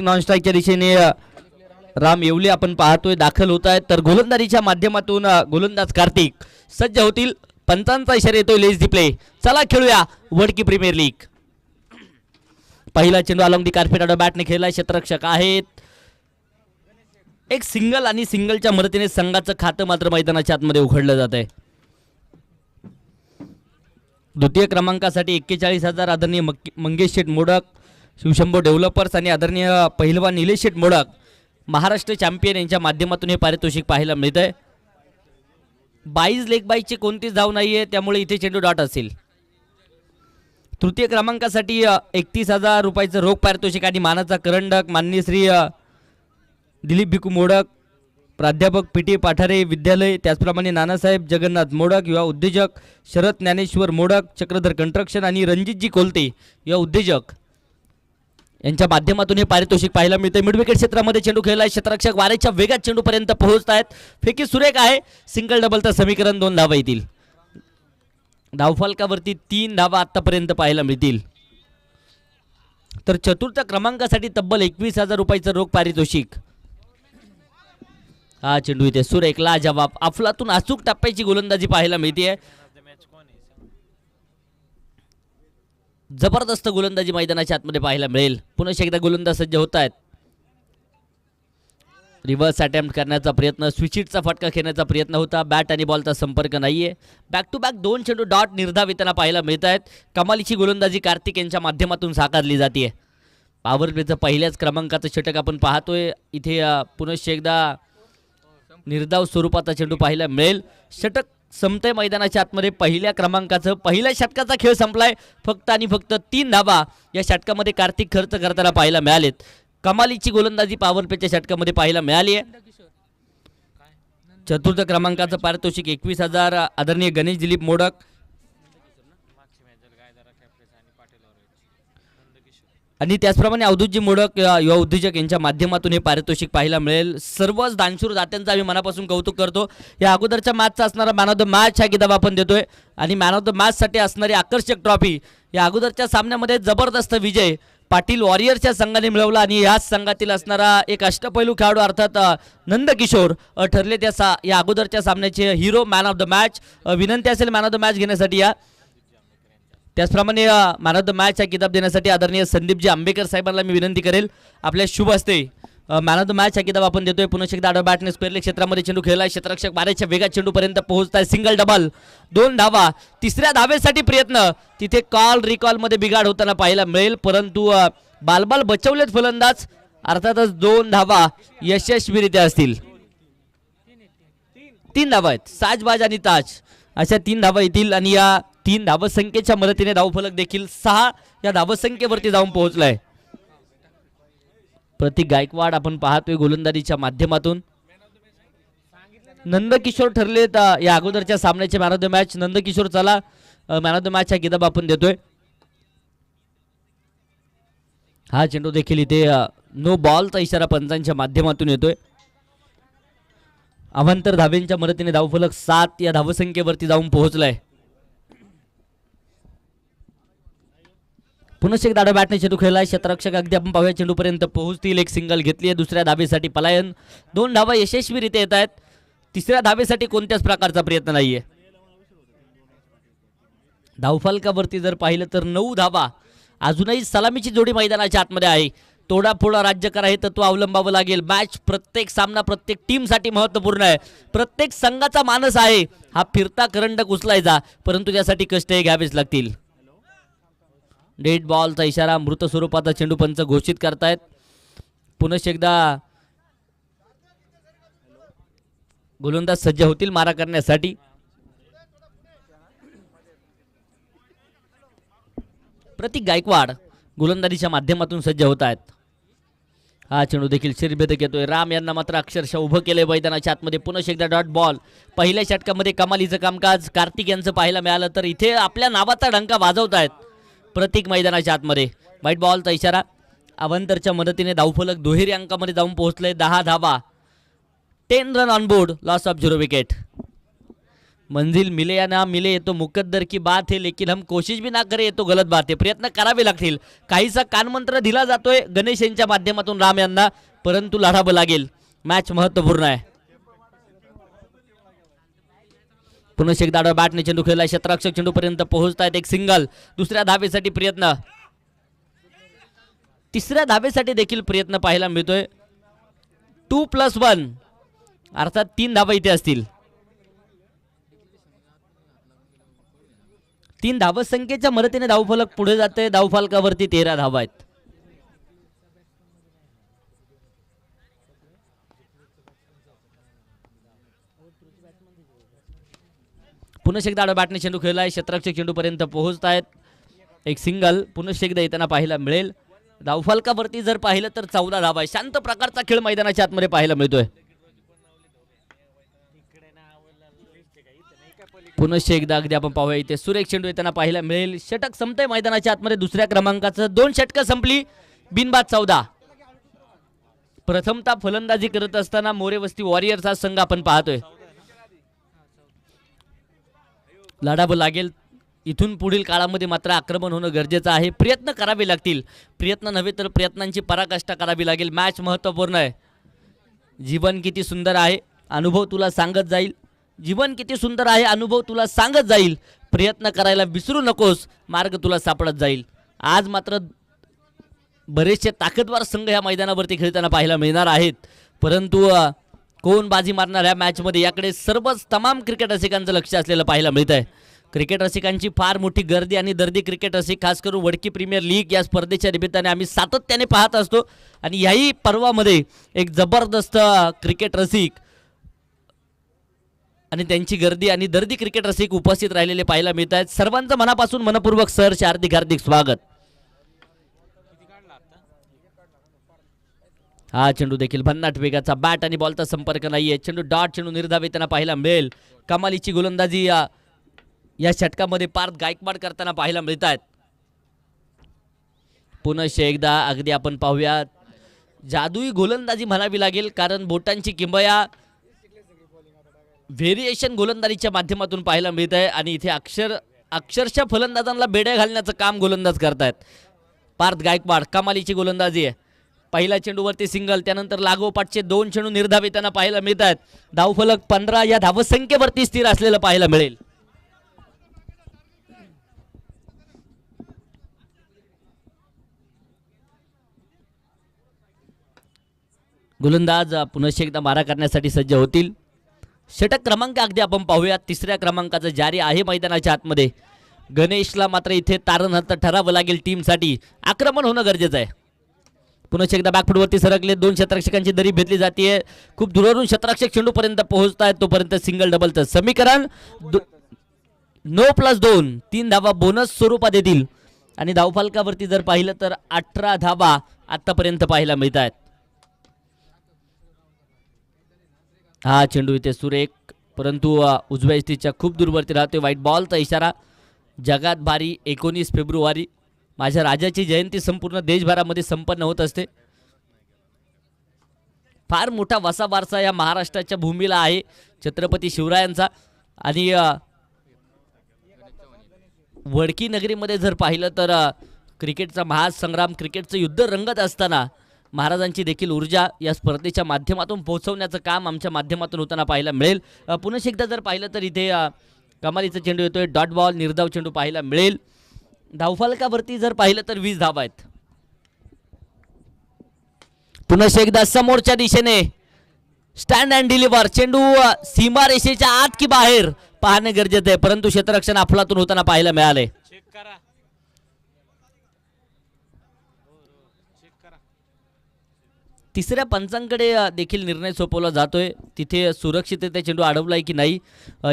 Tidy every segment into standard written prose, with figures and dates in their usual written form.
Non स्ट्राईकच्या दिशेने राम येवले आपण पाहतोय दाखल होत आहेत. तर गोलंदाजीच्या माध्यमातून गोलंदाज कार्तिक सज्ज होतील. पंचांचा इशारा येतोय लेट्स दी प्ले. चला खेळूया वडकी प्रीमियर लीग. पहिला चेंडू अलॉंग दी कार्पेट आउट बॅटने खेळलाय. क्षेत्ररक्षक आहेत. एक सिंगल आणि सिंगलच्या मदतीने संघाचं खातं मात्र मैदानाच्या आतमध्ये उघडलं जात आहे. द्वितीय क्रमांकासाठी 41,000 आदरणीय मंगेश शेठ मोडक, शिवशंभो डेव्हलपर्स आणि आदरणीय पहिलवान निलेश शेठ मोडक महाराष्ट्र चॅम्पियन यांच्या माध्यमातून हे पारितोषिक पाहायला मिळत आहे. 22 लेग बाईची कोणतीच धाव नाहीये, त्यामुळे इथे चेंडू डॉट असेल. तृतीय क्रमांकासाठी 31,000 रुपयाचं रोख पारितोषिक आणि मानाचा करंडक माननीय श्री दिलीप भिकू मोडक, प्राध्यापक पीटी पाठारे विद्यालय, त्याचप्रमाणे नानासाहेब जगन्नाथ मोडक युवा उद्योजक, शरद ज्ञानेश्वर मोडक चक्रधर कंस्ट्रक्शन आणि रणजितजी कोलते युवा उद्योजक यांच्या माध्यमातून हे पारितोषिक पाहायला मिळते. मिडविकेट क्षेत्रामध्ये चेंडू खेळलाय. क्षेत्ररक्षक वाऱ्याच्या वेगात चेंडूपर्यंत पोहोचत आहेत. फेकी सुरेख आहे. सिंगल डबलचं समीकरण 2 धावा येतील. धावफलकावरती 3 धावा आतापर्यंत पाहायला मिळतील. तर चतुर्थ क्रमांकासाठी तब्बल 21,000 रुपयाचं रोख पारितोषिक. हा चेंडू इथे सुरेख लाजवाब अफलातून अचूक टप्प्याची गोलंदाजी पाहायला मिळते. जबरदस्त गोलंदाजी मैदानाच्या आतमध्ये पाहायला मिळेल. पुन्हा एकदा गोलंदाज सज्ज होत आहेत. रिव्हर्स अटेम्प्ट करण्याचा प्रयत्न, स्विचिटचा फटका खेळण्याचा प्रयत्न होता. बॅट आणि बॉलचा संपर्क नाहीये. बॅक टू बॅक 2 चेंडू डॉट निर्धाव येताना पाहायला मिळत आहेत. कमालीची गोलंदाजी कार्तिक यांच्या माध्यमातून साकारली जाते. पॉवर प्लेचं पहिल्याच क्रमांकाचं षटक आपण पाहतोय. इथे पुन्हा एकदा निर्धाव स्वरूपाचा चेंडू पाहायला मिळेल. षटक संपतंय मैदानाच्या आतमध्ये. पहिल्या क्रमांकाचं पहिल्या षटकाचा खेळ संपलाय. फक्त आणि फक्त 3 धावा या षटकामध्ये कार्तिक खर्च करताना पाहायला मिळालेत. कमालीची गोलंदाजी पॉवर प्लेच्या षटकामध्ये पाहायला मिळाली आहे. चतुर्थ क्रमांकाचं पारितोषिक 21,000 आदरणीय गणेश दिलीप मोडक, आणि त्याचप्रमाणे अवधूतजी मोडक युवा उद्योजक यांच्या माध्यमातून हे पारितोषिक पाहायला मिळेल. सर्वच दानशूर दात्यांचं आम्ही मनापासून कौतुक करतो. या अगोदरच्या मॅचचा असणारा मॅन ऑफ द मॅच हा किताब आपण देतोय आणि मॅन ऑफ द मॅचसाठी असणारी आकर्षक ट्रॉफी या अगोदरच्या सामन्यामध्ये जबरदस्त विजय पाटील वॉरियर्सच्या संघाने मिळवला आणि याच संघातील असणारा एक अष्टपैलू खेळाडू अर्थात नंदकिशोर ठरले त्या या अगोदरच्या सामन्याचे hero man of the match. विनंती असेल मॅन ऑफ द मॅच घेण्यासाठी या. त्याचप्रमाणे मॅन ऑफ द मॅच हा किताब देण्यासाठी आदरणीय संदीपजी आंबेकर साहेबांना मी विनंती करेल. आपल्या शुभ हस्ते मॅन ऑफ द मॅच हा किताब आपण देतोय. पुन्हा एकदा आडवा बॅटने स्क्वेअर क्षेत्रामध्ये चेंडू खेळलाय. क्षेत्ररक्षक वाऱ्याच्या वेगात चेंडूपर्यंत पोहोचताय. सिंगल डबल 2 धावा. तिसऱ्या धावेसाठी प्रयत्न. तिथे कॉल रिकॉल मध्ये बिघाड होताना पाहायला मिळेल, परंतु बालबाल बचवलेत फलंदाज. अर्थातच 2 धावा यशस्वीरित्या असतील. 3 धावा आहेत. साजबाज आणि ताज अशा 3 धावा येतील आणि या 3 धावसंख्येच्या मदतीने धावफलक देखील 6 या धावसंख्येवरती जाऊन पोहोचलाय. प्रतीक गायकवाड आपण पाहतोय गोलंदाजीच्या माध्यमातून. नंदकिशोर ठरलेत या अगोदरच्या सामन्याचे man of the match. Nandkishor चला मॅन ऑफ द मॅच हा किताब आपण देतोय. हा चेंडू देखील इथे नो बॉलचा इशारा पंचांच्या माध्यमातून येतोय. अवांतर धावेंच्या मदतीने धावफलक 7 या धावसंख्येवरती जाऊन पोहोचलाय. पुन्हा एकदा आडव्या बॅटने चेंडू खेळलाय. क्षेत्ररक्षक अगदी आपण पाहूया चेंडूपर्यंत पोहोचतील. एक सिंगल घेतली आहे. दुसऱ्या धावेसाठी पलायन. 2 धावा यशस्वीरित्या येत आहेत. तिसऱ्या धावेसाठी कोणत्याच प्रकारचा प्रयत्न नाहीये. धावफलकावरती जर पाहिलं तर 9 धावा. अजूनही सलामीची जोडी मैदानाच्या आतमध्ये आहे. तोडाफोडा राज्य करा हे तत्व अवलंबावं लागेल. मॅच प्रत्येक सामना प्रत्येक टीमसाठी महत्त्वपूर्ण आहे. प्रत्येक संघाचा मानस आहे हा फिरता करंडक उचलायचा, परंतु त्यासाठी कष्ट हे घ्यावेच लागतील. डेड बॉलचा इशारा. मृत स्वरूपाचा चेंडू पंच घोषित करतायत. पुन्हा एकदा गोलंदाज सज्ज होतील मारा करण्यासाठी. प्रतीक गायकवाड गोलंदाजीच्या माध्यमातून सज्ज होत आहेत. हा चेंडू देखील शिरभेदक येतोय. राम यांना मात्र अक्षरशः उभं केलंय मैदानाच्या आतमध्ये. पुन्हा एकदा डॉट बॉल. पहिल्या षटकामध्ये कमालीचं कामकाज कार्तिक यांचं पाहायला मिळालं, तर इथे आपल्या नावाचा डंका वाजवत आहेत प्रतीक मैदानाच्या आतमध्ये. व्हाईट बॉलचा इशारा. अवंतरच्या मदतीने धावफलक दुहेरी अंकामध्ये जाऊन पोहोचले. 10 धावा. 10 run on board. Loss of 0 wicket. मंजिल मिले या ना मिले ये तो मुकद्दर की बात है, लेकिन हम कोशिश भी ना करे ये तो गलत बात आहे. प्रयत्न करावे लागतील. काहीसा कानमंत्र दिला जातोय गणेश यांच्या माध्यमातून राम यांना, परंतु लढावं लागेल. मॅच महत्त्वपूर्ण आहे. पुन्हा शेकदाडा बॅटने चेंडू खेळला, क्षेत्ररक्षक चेंडू पर्यंत पोहोचतायत. एक सिंगल. दुसऱ्या धावेसाठी प्रयत्न, तिसऱ्या धावेसाठी देखील प्रयत्न पाहायला मिळतोय. 2+1 अर्थात 3 धावा इथे असतील. 3 धावसंख्येच्या मदतीने धावफलक पुढे जाते. धावफलकावरती 13 धावा आहेत. पुन्हा एकदा बॅटने चेंडू खेळलाय, क्षेत्ररक्षक चेंडू पर्यंत पोहोचतायत. एक सिंगल पुन्हा एकदा येताना पाहायला मिळेल. धावफलकावरती जर पाहिलं तर 14 धावा आहे. शांत प्रकारचा खेळ मैदानाच्या आतमध्ये पाहायला मिळतोय. पुन्हा एकदा अगदी आपण पाहूया इथे सुरेख चेंडू येताना पाहायला मिळेल. षटक संपतंय मैदानाच्या आतमध्ये. दुसऱ्या क्रमांकाचं 2 षटकं संपली. बिनबाद 14. प्रथमतः फलंदाजी करत असताना मोरेवस्ती वॉरियर्सचा संघ आपण पाहतोय. लढावं लागेल. इथून पुढील काळामध्ये मात्र आक्रमण होणं गरजेचं आहे. प्रयत्न करावे लागतील. प्रयत्न नव्हे तर प्रयत्नांची पराकाष्ठा करावी लागेल. मॅच महत्त्वपूर्ण आहे. जीवन किती सुंदर आहे, अनुभव तुला सांगत जाईल. जीवन किती सुंदर आहे, अनुभव तुला सांगत जाईल. प्रयत्न करायला विसरू नकोस, मार्ग तुला सापडत जाईल. आज मात्र बरेचसे ताकदवार संघ या मैदानावरती खेळताना पाहायला मिळणार आहेत, परंतु कोण बाजी मारणार या मॅचमध्ये याकडे सर्वच तमाम क्रिकेट रसिकांचं लक्ष असलेलं पाहायला मिळत आहे. क्रिकेट रसिकांची फार मोठी गर्दी आणि दर्दी क्रिकेट रसिक, खास करून वडकी प्रीमियर लीग या स्पर्धेच्या निमित्ताने आम्ही सातत्याने पाहत असतो. आणि याही पर्वामध्ये एक जबरदस्त क्रिकेट रसिक आणि त्यांची गर्दी आणि दर्दी क्रिकेट रसिक उपस्थित राहिलेले पाहायला मिळत आहेत. सर्वांचं मनापासून मनपूर्वक सहर्ष हार्दिक हार्दिक स्वागत. हा चेंडू देखील भन्नाट वेगाचा, बॅट आणि बॉलचा संपर्क नाहीये. चेंडू डॉट चेंडू निर्धाव त्यांना पाहायला मिळेल. कमालीची गोलंदाजी या षटकामध्ये पार्थ गायकवाड करताना पाहायला मिळत आहेत. पुन्हा एकदा अगदी आपण पाहूया जादुई गोलंदाजी म्हणावी लागेल, कारण बोटांची किंबया व्हेरिएशन गोलंदाजीच्या माध्यमातून पाहायला मिळत आहे. आणि इथे अक्षरशः फलंदाजांना बेड्या घालण्याचं काम गोलंदाज करतायत. पार्थ गायकवाड कमालीची गोलंदाजी आहे. पहिल्या चेंडूवरती सिंगल, त्यानंतर लागोपाठचे 2 चेंडू निर्धाव त्यांना पाहायला मिळत आहेत. धावफलक 15 या धावसंख्येवरती स्थिर असलेलं पाहायला मिळेल. गोलंदाज पुन्हा एकदा मारा करण्यासाठी सज्ज होतील. षटक क्रमांक अगदी आपण पाहूया. 3ऱ्या क्रमांकाचं जारी आहे मैदानाच्या आतमध्ये. गणेशला मात्र इथे तारणहार ठरावं लागेल. टीमसाठी आक्रमण होणं गरजेचं आहे. पुन्हा एकदा बॅकफुटवरती सरकले. 2 क्षेत्ररक्षकांची दरी भेटली जाते. खूप दूरवरून क्षेत्ररक्षक चेंडूपर्यंत पोहोचतायत. तोपर्यंत सिंगल डबलचं समीकरण. 9+2 3 धावा बोनस स्वरूपात येतील. आणि धावफलकावरती जर पाहिलं तर 18 धावा आतापर्यंत पाहायला मिळत आहेत. हा चेंडू इथे सुरेख, परंतु उजव्या स्थितीच्या खूप दूरवरती राहतोय. व्हाईट बॉलचा इशारा. जगात बारी 19 फेब्रुवारी माझ्या राजाची जयंती संपूर्ण देशभरामध्ये संपन्न होत असते. फार मोठा वसा वारसा या महाराष्ट्राच्या भूमीला आहे छत्रपती शिवरायांचा. आणि वडकी नगरीमध्ये जर पाहिलं तर क्रिकेटचा महासंग्राम, क्रिकेटचं युद्ध रंगत असताना महाराजांची देखील ऊर्जा या स्पर्धेच्या माध्यमातून पोहोचवण्याचं काम आमच्या माध्यमातून होताना पाहायला मिळेल. पुन्हा एकदा जर पाहिलं तर इथे कमालीचा चेंडू येतोय. डॉट बॉल निर्धाव चेंडू पाहायला मिळेल. धावफलकावरती जर पाहिलं तर 20 धावा आहेत. पुन्हा एकदा समोरच्या दिशेने स्टँड अँड डिलिव्हर. चेंडू सीमारेषेच्या आत की बाहेर पाहणे गरजेचं आहे, परंतु क्षेत्ररक्षण अफलातून होताना पाहायला मिळाले. तिसऱ्या पंचांकडे देखील निर्णय सोपवला जातोय. तिथे सुरक्षितरित्या चेंडू अडवलाय की नाही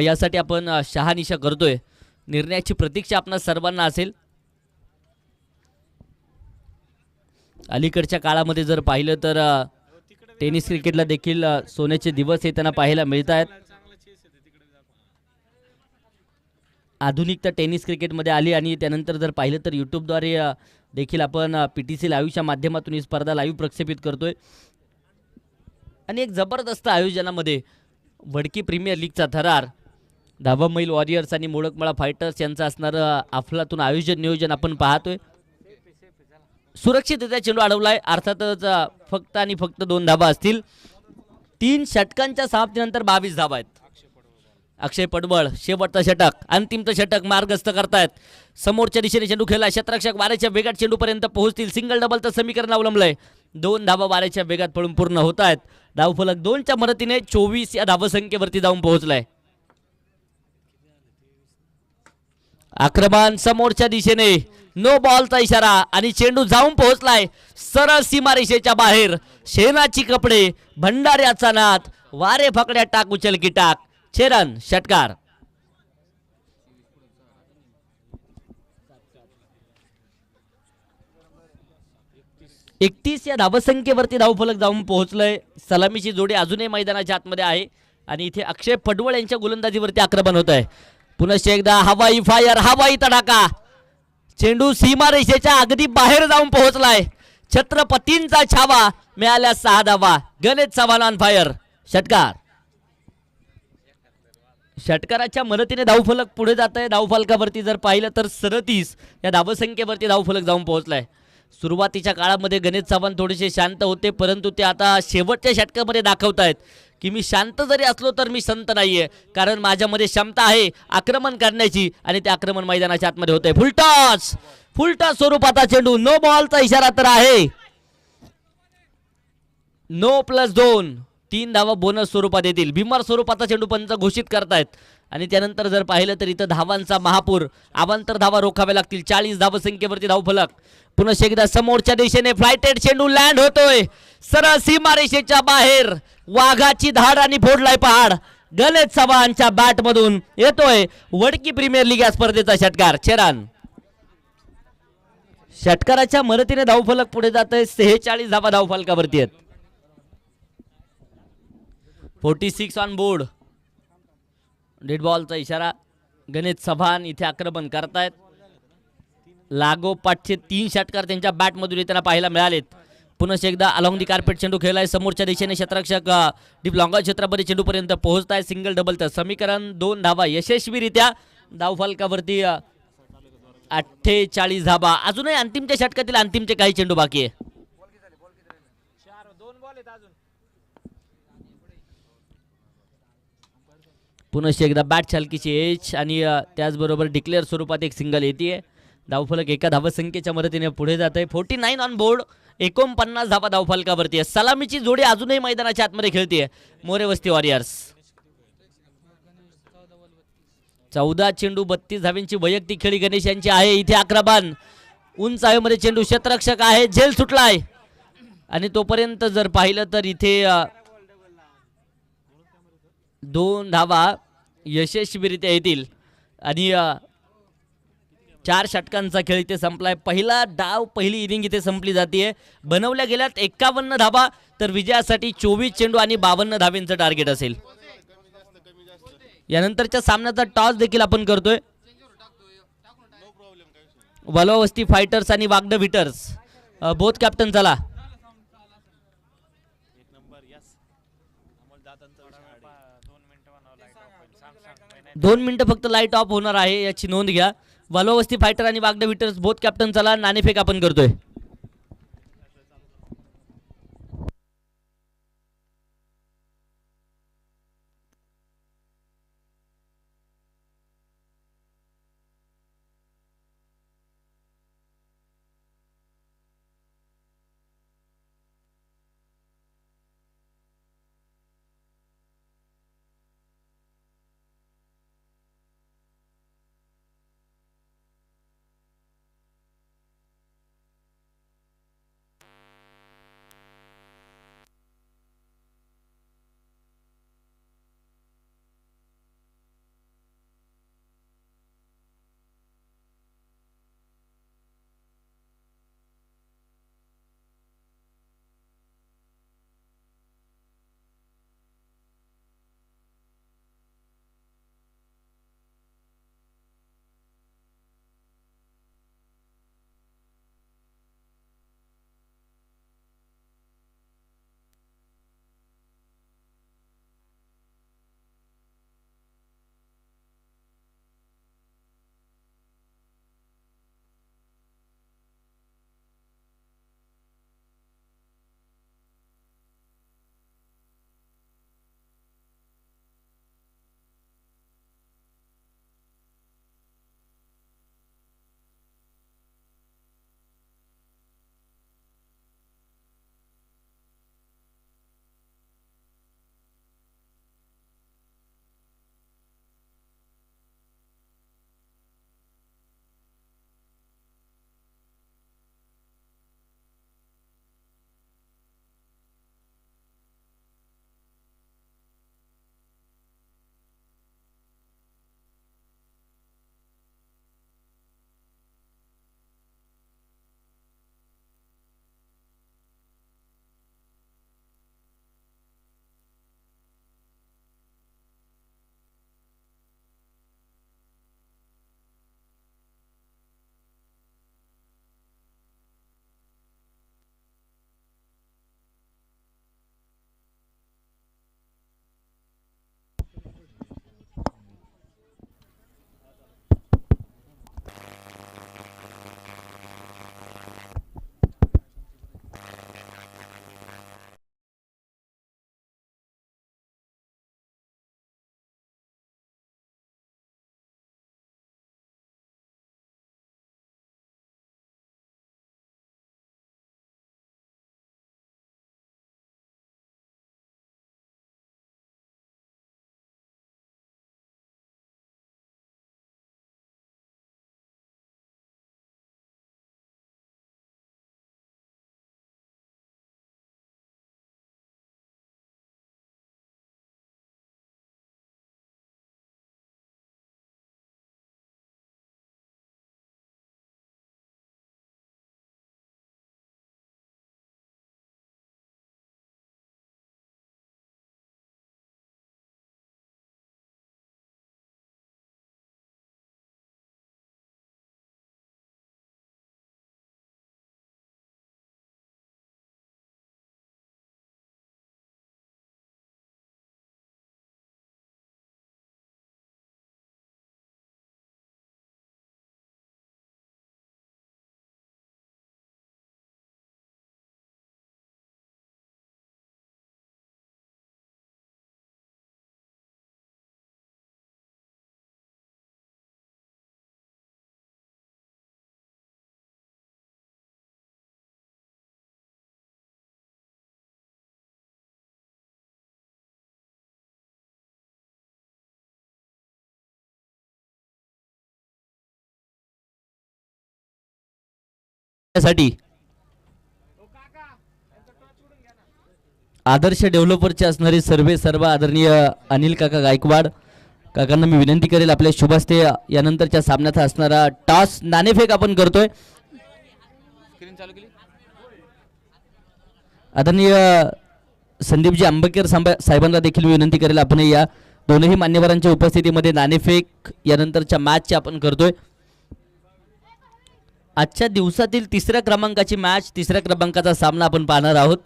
यासाठी आपण शहानिशा करतोय. निर्णयाची प्रतीक्षा आपणा सर्वांना असेल. अलीकडच्या काळामध्ये जर पाहिलं तर टेनिस क्रिकेटला देखील सोन्याचे दिवस येताना पाहायला मिळत आहेत. आधुनिकता टेनिस क्रिकेटमध्ये आली आणि त्यानंतर जर पाहिलं तर यूट्यूबद्वारे देखील आपण PTC लाईव्हच्या माध्यमातून ही स्पर्धा लाईव्ह प्रक्षेपित करतोय. आणि एक जबरदस्त आयोजनामध्ये वडकी प्रीमियर लीगचा थरार धाबा मैल वॉरियर्स आणि मोडकमळा फायटर्स यांचं असणारं अफलातून आयोजन नियोजन आपण पाहतोय. सुरक्षितरित्या चेंडू अडवलाय. अर्थातच फक्त आणि फक्त 2 धाबा असतील. 3 षटकांच्या समाप्तीनंतर 22 धाबा आहेत. अक्षय पडवळ शेवटचं षटक, अंतिमचं षटक मार्गस्थ करतायत. समोरच्या दिशेने चेंडू खेळला. क्षेत्ररक्षक वाऱ्याच्या वेगात चेंडूपर्यंत पोहोचतील. सिंगल डबलचं समीकरण अवलंबलंय. 2 धाबा वाऱ्याच्या वेगात पळून पूर्ण होत आहेत. धावफलक 2च्या मदतीने 24 या धावसंख्येवरती जाऊन पोहोचलाय. आक्रमण समोरच्या दिशेने, नो बॉलचा इशारा आणि चेंडू जाऊन पोहोचलाय सरळ सीमारेषेच्या बाहेर. शेणाची कपडे, भंडाऱ्याचा नाद, वारे फकड्या टाक उचल की टाक. छेरन षटकार. एकतीस या धावसंख्येवरती धावफलक जाऊन पोहोचलंय. सलामीची जोडी अजूनही मैदानाच्या आतमध्ये आहे आणि इथे अक्षय पडवळ यांच्या गोलंदाजीवरती आक्रमण होत आहे. पुनश्च एकदा हवाई फायर, हवाई तडाखा. चेंडू सीमारेषेच्या अगदी बाहेर जाऊन पोहोचलाय. छत्रपतींचा छावा, मिळाल्या 6 धावा. Ganesh Chavan on fire. षटकार. षटकाराच्या मदतीने धावफलक पुढे जात आहे. धावफलकावरती जर पाहिलं तर 37 या धावसंख्येवरती धावफलक जाऊन पोहोचलाय. सुरुवातीच्या काळामध्ये गणेश चव्हाण थोडेसे शांत होते, परंतु ते आता शेवटच्या षटकामध्ये दाखवतायत की मी शांत जरी असलो तर मी संत नाहीये, कारण माझ्यामध्ये क्षमता आहे आक्रमण करण्याची आणि ते आक्रमण मैदानाच्या आतमध्ये होते. फुलटॉस स्वरूपाचा चेंडू. नो बॉलचा इशारा तर आहे. नो +2 3 धावा बोनस स्वरूपात येतील. भीमार स्वरूपाचा चेंडू पंच घोषित करतायत आणि त्यानंतर जर पाहिलं तर इथं धावांचा महापूर. अवांतर धावा रोखाव्या लागतील. 40 धावसंख्येवरती धावफलक. पुन्हा एकदा समोरच्या दिशेने फ्लायटेड चेंडू लँड होतोय सरळ सीमारेषेच्या बाहेर. वाघाची धाड आणि फोडलाय पहाड. गणेश चव्हाणच्या बॅट मधून येतोय वडकी प्रीमियर लीग या स्पर्धेचा षटकार. छेरान षटकाराच्या मदतीने धावफलक पुढे जात आहे. 46 धावा धावफलकावरती आहेत. 46 ऑन बोर्ड. डेड बॉलचा इशारा. गणेश चव्हाण इथे आक्रमण करतायत. लागोपाठचे 3 षटकार त्यांच्या बॅटमधून येताना पाहायला मिळालेत. पुन्हा एकदा अलॉंग दी कार्पेट चेंडू खेळलाय. समोरच्या दिशेने क्षेत्ररक्षक डीप लॉंगर क्षेत्रामध्ये चेंडूपर्यंत पोहोचताय. सिंगल डबलचं समीकरण. 2 धावा यशस्वीरित्या धावफलकावरती. 48 धावा. अजूनही अंतिमच्या षटकातील अंतिमचे काही चेंडू बाकी आहे. पुन्हा एकदा बॅट चालकीची एज आणि त्याचबरोबर डिक्लेअर स्वरूपात एक सिंगल येते. धावफलक एका धावसंख्येच्या मदतीने पुढे जात आहे. 49 ऑन बोर्ड. 49 धावा धावफलकावरती आहे. सलामीची जोडी अजूनही मैदानाच्या आतमध्ये खेळतीये. मोरेवस्ती वॉरियर्स. 14 चेंडू 32 धावांची वैयक्तिक खेळी गणेश यांची आहे. इथे आक्रमण उंच हवेमध्ये चेंडू. क्षेत्ररक्षक आहे, झेल सुटलाय आणि तोपर्यंत जर पाहिलं तर इथे 2 धावा यशस्वीरित्या येतील आणि 4 षटकांचा खेळ इथे संपलाय. पहिला डाव, पहिली इनिंग इथे संपली जाते. बनवल्या गेल्यात 51 धावा, तर विजयासाठी 24 चेंडू आणि 52 धावांचं टार्गेट असेल. यानंतरच्या सामन्याचा टॉस देखील आपण करतोय. वलोवस्ती फायटर्स आणि वागड विटर्स बोथ कॅप्टन चला. 2 मिनिटं फक्त लाईट ऑफ होणार आहे, याची नोंद घ्या. वलोवस्ती फायटर आणि वागड विटर्स बोथ कॅप्टन चला. नाणेफेक आपण करतोय. साठी आदर्श डेव्हलपरचे असणारे सर्व आदरणीय अनिल काका गायकवाड काकांना मी विनंती करेल आपल्या शुभ हस्ते यानंतरच्या सामन्यात असणारा टॉस नाणेफेक आपण करतोय. आदरणीय संदीपजी आंबेकर साहेबांना देखील मी विनंती करेल आपण या दोनही मान्यवरांच्या उपस्थितीमध्ये नाणेफेक यानंतरच्या मॅचची आपण करतोय. आजच्या दिवसातील तिसऱ्या क्रमांकाची मॅच तिसऱ्या क्रमांकाचा सामना आपण पाहणार आहोत.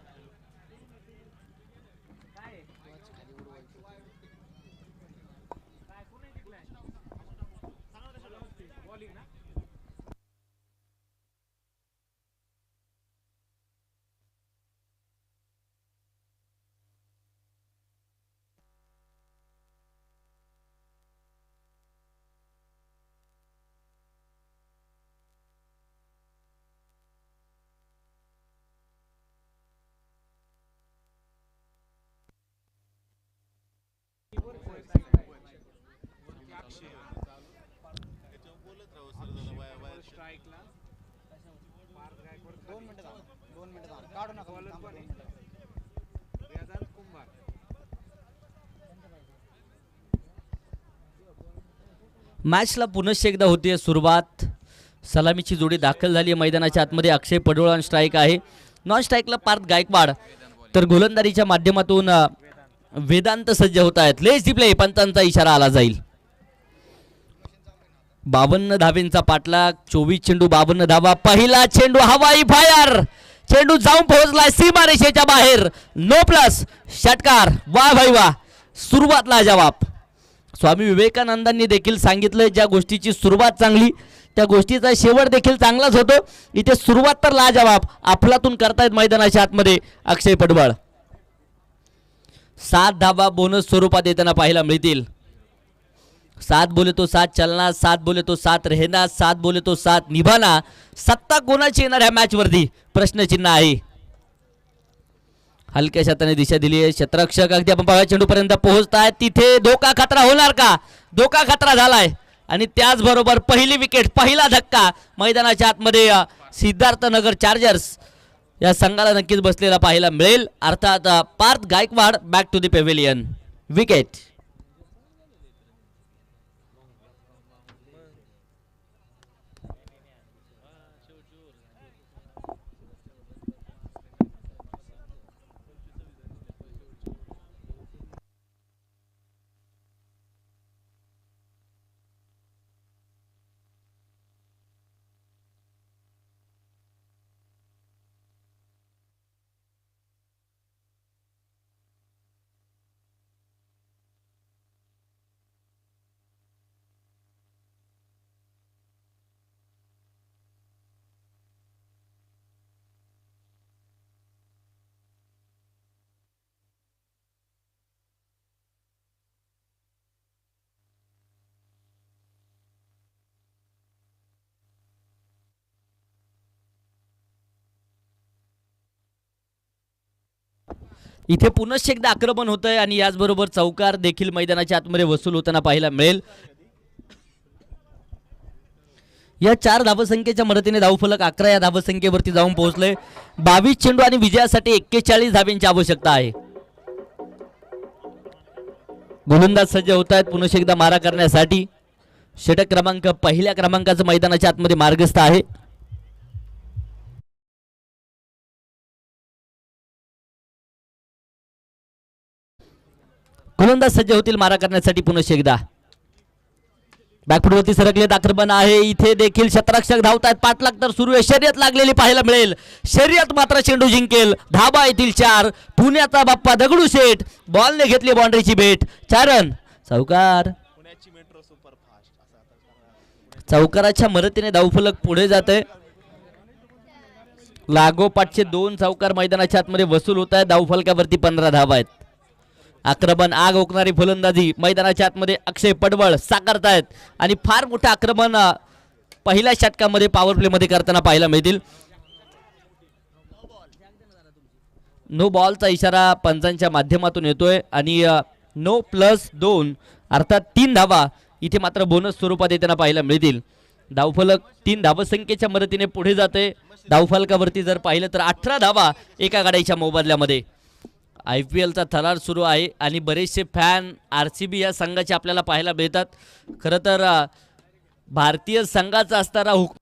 मॅचला पुनश्च एकदा होते सुरुवात. सलामीची जोडी दाखल झाली आहे मैदानाच्या आतमध्ये. अक्षय पडोळ ऑन स्ट्राईक आहे. नॉन स्ट्राईकला पार्थ गायकवाड तर गोलंदाजीच्या माध्यमातून वेदांत सज्ज होत आहेत. लेट्स दी प्ले पंतांचा इशारा आला जाईल. 52 धावेंचा पाठलाग. 24 चेंडू 52 धावा. पहिला चेंडू हवाई फायर. चेंडू जाऊन पोहोचलाय सीमारेषेच्या बाहेर. नो प्लस षटकार. वा भाई वा. सुरुवातला जवाब. स्वामी विवेकानंदांनी देखील सांगितलं ज्या गोष्टीची सुरुवात चांगली त्या गोष्टीचा शेवट देखील चांगलाच होतो. इथे सुरुवात तर लाजवाब आपलातून करतायत मैदानाच्या आतमध्ये अक्षय पडवळ. 7 धावा बोनस स्वरूपात येताना पाहायला मिळतील. 7 बोले तो 7 चलना, 7 बोले तो 7 रहना, 7 बोले तो 7 निभाना. सत्ता कोणाची येणार ह्या मॅच वरती प्रश्नचिन्ह आहे. हलक्या शताने दिशा दिली आहे. क्षेत्ररक्षक अगदी आपण पाहायला चेंडू पर्यंत पोहोचताय. तिथे धोका खतरा होणार का? धोका खतरा झालाय आणि त्याचबरोबर पहिली विकेट पहिला धक्का मैदानाच्या आतमध्ये सिद्धार्थनगर चार्जर्स या संघाला नक्कीच बसलेला पाहायला मिळेल. अर्थात Parth Gaikwad back to the pavilion. Wicket. इथे पुनश्च एकदा आक्रमण होतंय आणि याचबरोबर चौकार देखील मैदानाच्या आतमध्ये वसूल होताना पाहायला मिळेल. या 4 धावसंख्येच्या मदतीने धावफलक 11 या धावसंख्येवरती जाऊन पोहोचले. 22 चेंडू आणि विजयासाठी 41 धावेंची आवश्यकता आहे. गोलंदाज सज्ज होत आहेत पुनश्च एकदा मारा करण्यासाठी. षटक क्रमांक पहिल्या क्रमांकाचं मैदानाच्या आतमध्ये मार्गस्थ आहे. गोलंदाज सज्ज होतील मारा करण्यासाठी पुनश्च एकदा. बॅकफुटवरती सरकलेत आक्रमण आहे. इथे देखील क्षेत्ररक्षक धावतात. पाठलाग तर सुरू आहे. शर्यत लागलेली पाहायला मिळेल. शर्यत मात्र चेंडू जिंकेल. धाबा येतील 4. पुण्याचा बाप्पा दगडूशेठ बॉलने घेतली बाउंड्रीची भेट. 4 रन. चौकार. चौकाराच्या मदतीने धावफलक पुढे जाते. लागोपाठचे 2 चौकार मैदानाच्या आतमध्ये वसूल होत आहेत. धावफलकावरती 15 धावा आहेत. आक्रमण आग ओकणारी फलंदाजी मैदानाच्या आतमध्ये अक्षय पडवळ साकारतायत आणि फार मोठं आक्रमण पहिल्या षटकामध्ये पॉवर प्ले मध्ये करताना पाहायला मिळतील. नो बॉलचा इशारा पंचांच्या माध्यमातून येतोय आणि नो +2 अर्थात 3 धावा इथे मात्र बोनस स्वरूपात येताना पाहायला मिळतील. धावफलक 3 धावसंख्येच्या मदतीने पुढे जाते. धावफलकावरती जर पाहिलं तर 18 धावा एका गाड्याच्या मोबदल्यामध्ये. IPLचा थरार सुरू आहे आणि बरेचसे फॅन RCB या संघाचे आपल्याला पाहायला मिळतात. खरं तर भारतीय संघाचा असणारा हुकमा